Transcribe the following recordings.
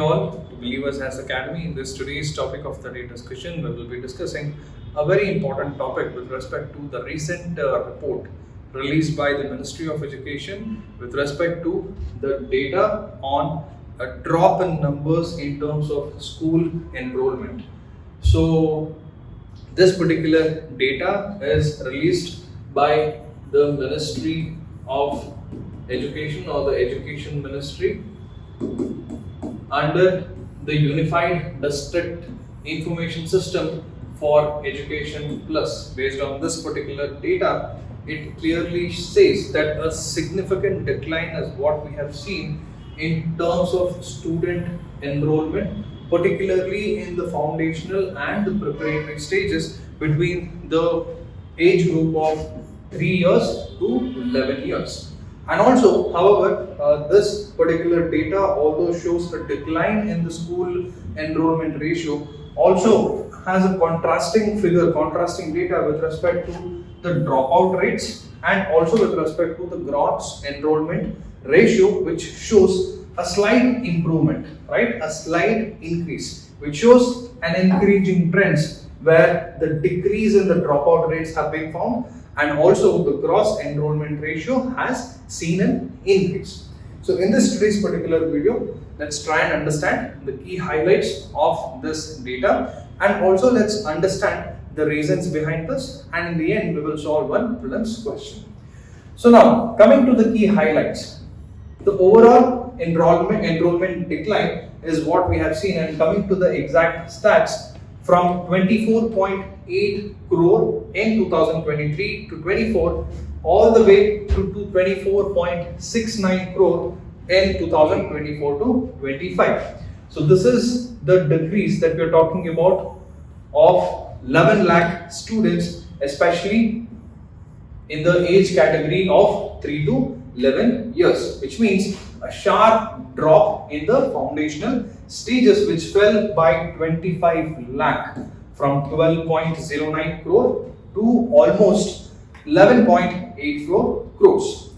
all to Believers Has Academy. In this today's topic of the day discussion, we will be discussing a very important topic with respect to the recent report released by the Ministry of Education with respect to the data on a drop in numbers in terms of school enrollment. So this particular data is released by the Ministry of Education or the Education Ministry under the Unified District Information System for Education Plus. Based on this particular data, it clearly says that a significant decline is what we have seen in terms of student enrollment, particularly in the foundational and the preparatory stages between the age group of 3 years to 11 years. And also, however, this particular data, although shows a decline in the school enrollment ratio, also has a contrasting data with respect to the dropout rates and also with respect to the gross enrollment ratio, which shows a slight improvement, right? A slight increase, which shows an encouraging trends where the decrease in the dropout rates have been found, and also the gross enrollment ratio has seen an increase. So in this today's particular video, let's try and understand the key highlights of this data, and also let's understand the reasons behind this, and in the end we will solve one prelims question. So now coming to the key highlights, the overall enrollment decline is what we have seen, and coming to the exact stats, from 24.8 crore in 2023 to 24 all the way to 24.69 crore in 2024 to 25. So this is the decrease that we are talking about of 11 lakh students, especially in the age category of 3 to 11 years, which means a sharp drop in the foundational stages, which fell by 25 lakh from 12.09 crore to almost 11.84 crores.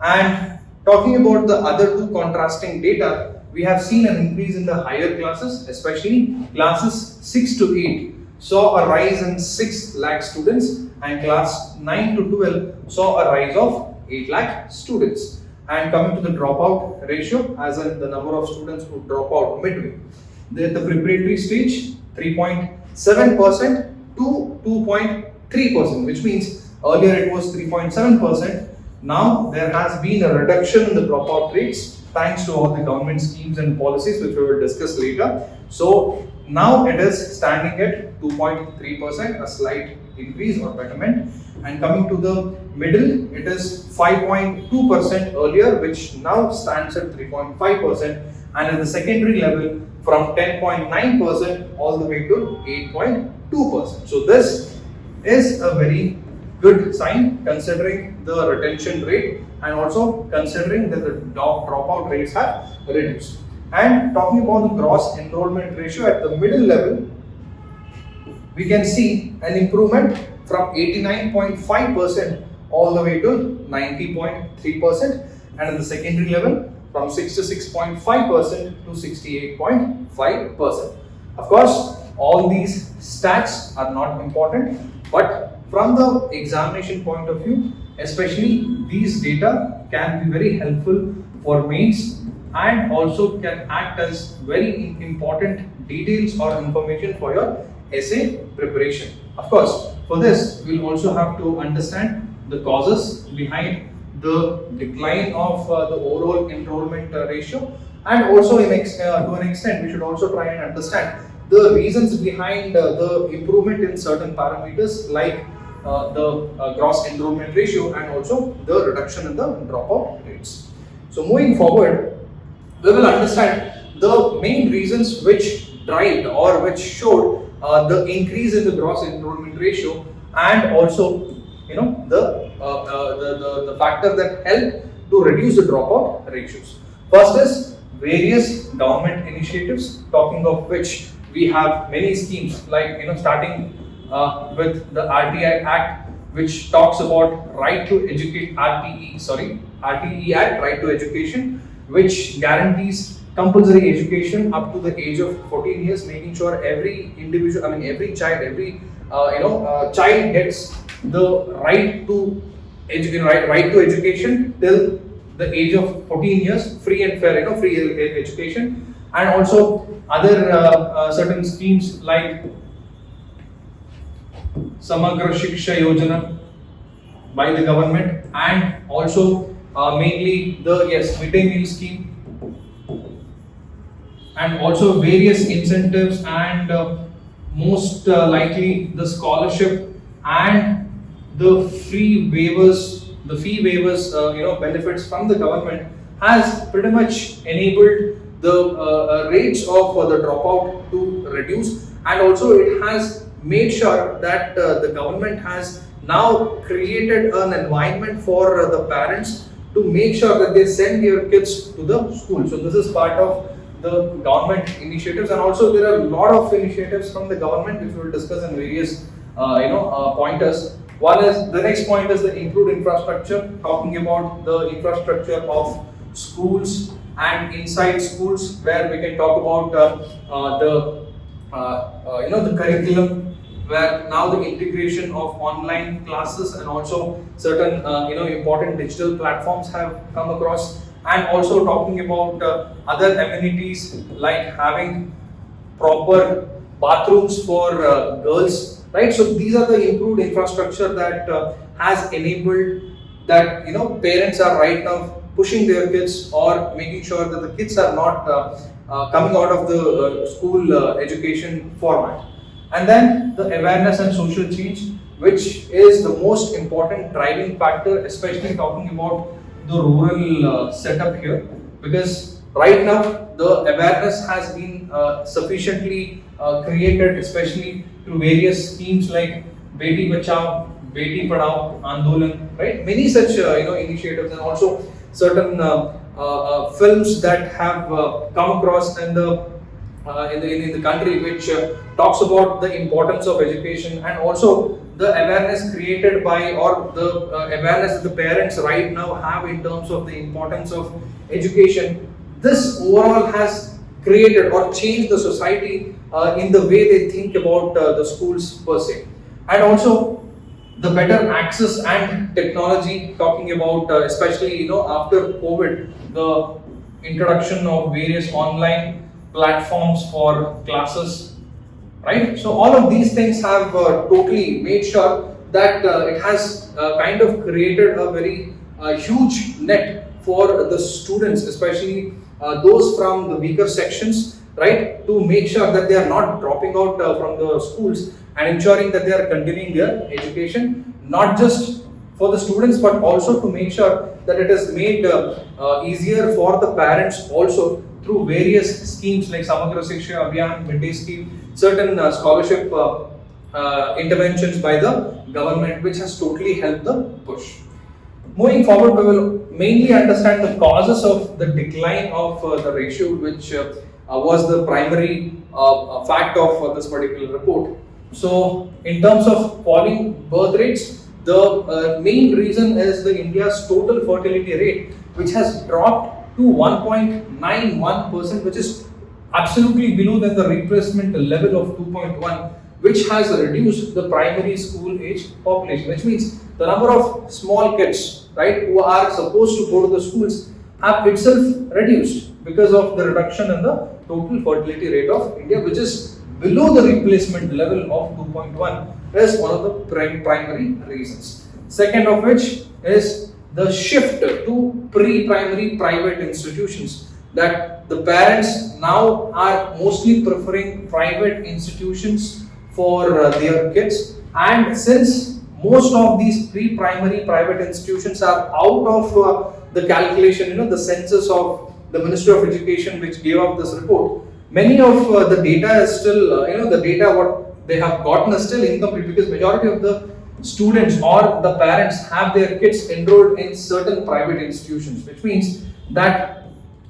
And talking about the other two contrasting data, we have seen an increase in the higher classes, especially classes 6 to 8 saw a rise in 6 lakh students, and class 9 to 12 saw a rise of 8 lakh students. And coming to the dropout ratio, as in the number of students who drop out midway, the preparatory stage 3.7% to 2.3%, which means earlier it was 3.7%. Now there has been a reduction in the dropout rates thanks to all the government schemes and policies which we will discuss later. So now it is standing at 2.3%, a slight increase or betterment. And coming to the middle, it is 5.2% earlier, which now stands at 3.5%, and at the secondary level from 10.9% all the way to 8.2%. So this is a very good sign considering the retention rate and also considering that the dropout rates have reduced. And talking about the gross enrollment ratio at the middle level, we can see an improvement from 89.5% all the way to 90.3%, and at the secondary level from 66.5% to 68.5%. Of course, all these stats are not important, but from the examination point of view, especially these data can be very helpful for mains and also can act as very important details or information for your essay preparation. Of course, for this we will also have to understand the causes behind the decline of the overall enrollment ratio, and also to an extent we should also try and understand the reasons behind the improvement in certain parameters like the gross enrollment ratio and also the reduction in the dropout rates. So moving forward, we will understand the main reasons which drive or which showed the increase in the gross enrollment ratio, and also the factor that helped to reduce the dropout ratios. First is various government initiatives, talking of which we have many schemes like starting with the RTI Act, which talks about right to educate, RTE Act, right to education, which guarantees compulsory education up to the age of 14 years, making sure every individual, every child, every child gets the right to right to education till the age of 14 years, free and fair, free education, and also other certain schemes like Samagra Shiksha Yojana by the government, and also mainly the midday meal scheme, and also various incentives, and most likely the scholarship and the fee waivers benefits from the government has pretty much enabled the rates of the dropout to reduce, and also it has made sure that the government has now created an environment for the parents to make sure that they send their kids to the school. So this is part of the government initiatives, and also there are a lot of initiatives from the government which we will discuss in various pointers. The next point is the improved infrastructure, talking about the infrastructure of schools and inside schools, where we can talk about the curriculum, where now the integration of online classes and also certain important digital platforms have come across, and also talking about other amenities like having proper bathrooms for girls, right? So these are the improved infrastructure that has enabled that parents are right now pushing their kids or making sure that the kids are not coming out of the school education format. And then the awareness and social change, which is the most important driving factor, especially talking about the rural setup here, because right now the awareness has been sufficiently created, especially through various schemes like Beti Bachao, Beti Padhao Andolan, right? Many such initiatives, and also certain films that have come across in the country, which talks about the importance of education, and also the awareness created by, or the awareness that the parents right now have in terms of the importance of education. This overall has created or changed the society in the way they think about the schools per se. And also the better access and technology, talking about especially after COVID, the introduction of various online platforms for classes, right? So all of these things have totally made sure that it has kind of created a very huge net for the students, especially those from the weaker sections, right, to make sure that they are not dropping out from the schools, and ensuring that they are continuing their education, not just for the students but also to make sure that it is made easier for the parents also through various schemes like Samagra Shiksha Abhiyan, Midday Scheme, certain scholarship interventions by the government, which has totally helped the push. Moving forward, we will mainly understand the causes of the decline of the ratio, which was the primary fact of this particular report. So, in terms of falling birth rates, the main reason is the India's total fertility rate, which has dropped to 1.91%, which is absolutely below than the replacement level of 2.1, which has reduced the primary school age population, which means the number of small kids, right, who are supposed to go to the schools have itself reduced because of the reduction in the total fertility rate of India, which is below the replacement level of 2.1, is one of the primary reasons. Second of which is the shift to pre-primary private institutions, that the parents now are mostly preferring private institutions for their kids, and since most of these pre-primary private institutions are out of the calculation, the census of the Ministry of Education, which gave up this report, many of the data is still, the data what they have gotten is still incomplete, because majority of the students or the parents have their kids enrolled in certain private institutions, which means that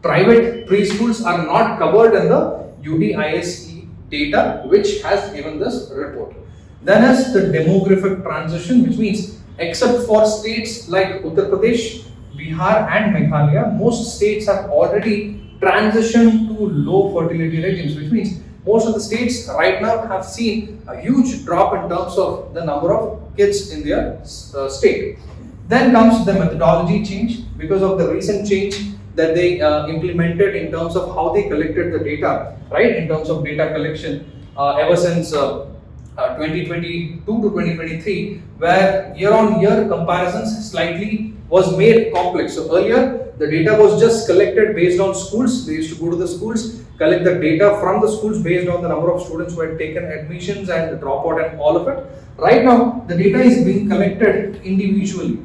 private preschools are not covered in the UDISE data, which has given this report. Then is the demographic transition, which means except for states like Uttar Pradesh, Bihar and Meghalaya, most states have already transition to low fertility regimes, which means most of the states right now have seen a huge drop in terms of the number of kids in their state. Then comes the methodology change because of the recent change that they implemented in terms of how they collected the data, right? In terms of data collection ever since 2022 to 2023, where year-on-year comparisons slightly was made complex. So earlier, the data was just collected based on schools. They used to go to the schools, collect the data from the schools based on the number of students who had taken admissions and the dropout and all of it. Right now, the data is being collected individually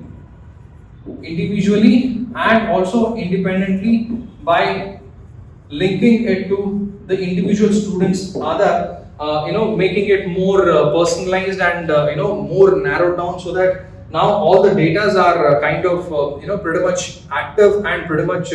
and also independently by linking it to the individual students' Aadhaar. Making it more personalized and more narrowed down, so that now all the datas are kind of pretty much active and pretty much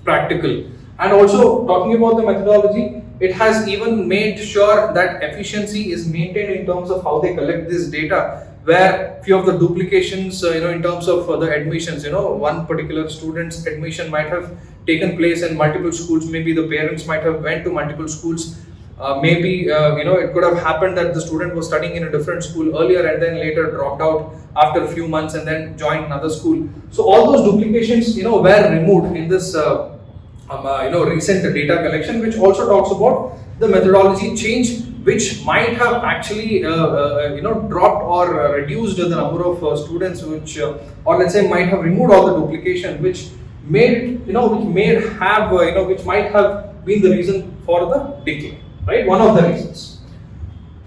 practical. And also talking about the methodology, it has even made sure that efficiency is maintained in terms of how they collect this data, where few of the duplications in terms of the admissions, one particular student's admission might have taken place in multiple schools. Maybe the parents might have went to multiple schools. It could have happened that the student was studying in a different school earlier and then later dropped out after a few months and then joined another school. So all those duplications, were removed in this, recent data collection, which also talks about the methodology change, which might have actually, dropped or reduced the number of students, which, or let's say, might have removed all the duplication, which made, which might have been the reason for the decline. Right, one of the reasons.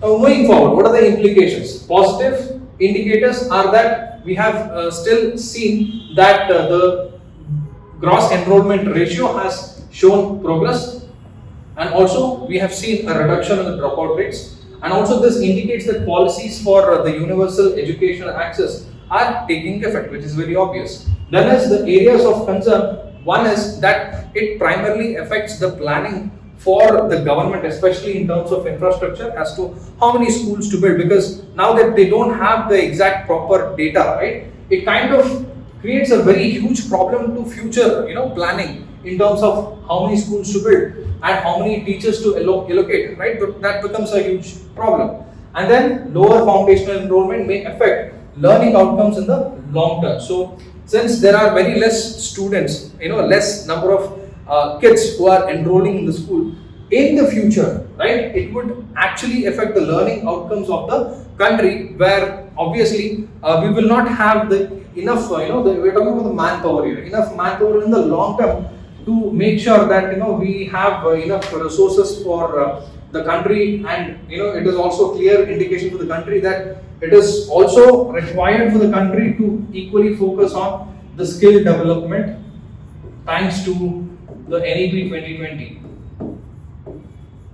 Now, moving forward, what are the implications? Positive indicators are that we have still seen that the gross enrollment ratio has shown progress, and also we have seen a reduction in the dropout rates, and also this indicates that policies for the universal educational access are taking effect, which is very obvious. Then, as the areas of concern, one is that it primarily affects the planning for the government, especially in terms of infrastructure, as to how many schools to build, because now that they don't have the exact proper data, right, it kind of creates a very huge problem to future planning in terms of how many schools to build and how many teachers to allocate, right? But that becomes a huge problem. And then lower foundational enrollment may affect learning outcomes in the long term. So since there are very less students, less number of kids who are enrolling in the school in the future, right, it would actually affect the learning outcomes of the country, where obviously we will not have the enough, we're talking about the manpower here, enough manpower in the long term to make sure that we have enough resources for the country, and it is also clear indication for the country that it is also required for the country to equally focus on the skill development, thanks to the NEP 2020.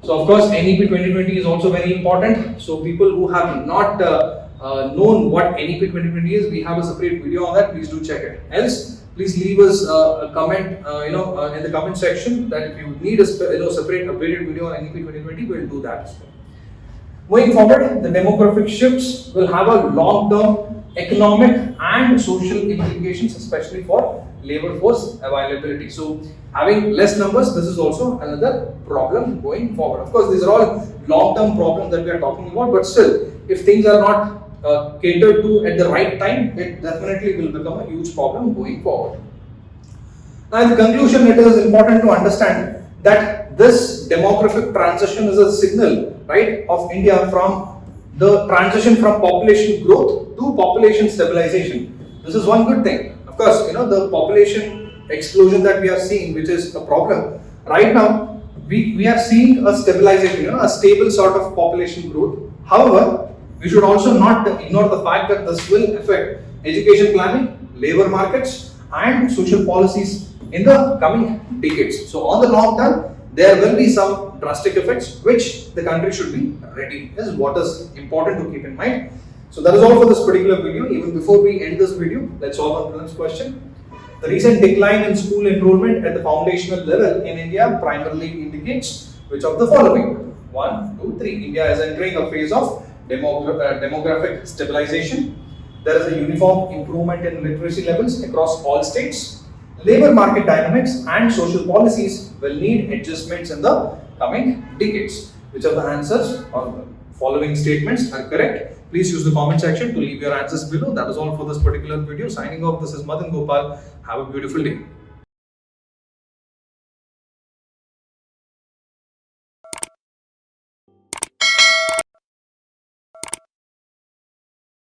So of course NEP 2020 is also very important. So people who have not known what NEP 2020 is, we have a separate video on that. Please do check it. Else, please leave us a comment, in the comment section, that if you need a separate updated video on NEP 2020, we'll do that as well. Moving forward, the demographic shifts will have a long-term economic and social implications, especially for labor force availability. So having less numbers, this is also another problem going forward. Of course, these are all long-term problems that we are talking about, but still, if things are not catered to at the right time, it definitely will become a huge problem going forward. Now, in the conclusion, it is important to understand that this demographic transition is a signal, right, of India from the transition from population growth to population stabilization. This is one good thing. Of course, the population explosion that we are seeing, which is a problem, right now, we are seeing a stabilization, a stable sort of population growth. However, we should also not ignore the fact that this will affect education planning, labor markets, and social policies in the coming decades. So on the long term, there will be some drastic effects which the country should be ready. This is what is important to keep in mind. So that is all for this particular video. Even before we end this video, let's solve one prelims question. The recent decline in school enrollment at the foundational level in India primarily indicates which of the following? 1, 2, 3. India is entering a phase of demographic stabilization. There is a uniform improvement in literacy levels across all states. labor market dynamics and social policies will need adjustments in the coming decades. Which of the answers or the following statements are correct? Please use the comment section to leave your answers below. That is all for this particular video. Signing off, this is Madan Gopal. Have a beautiful day.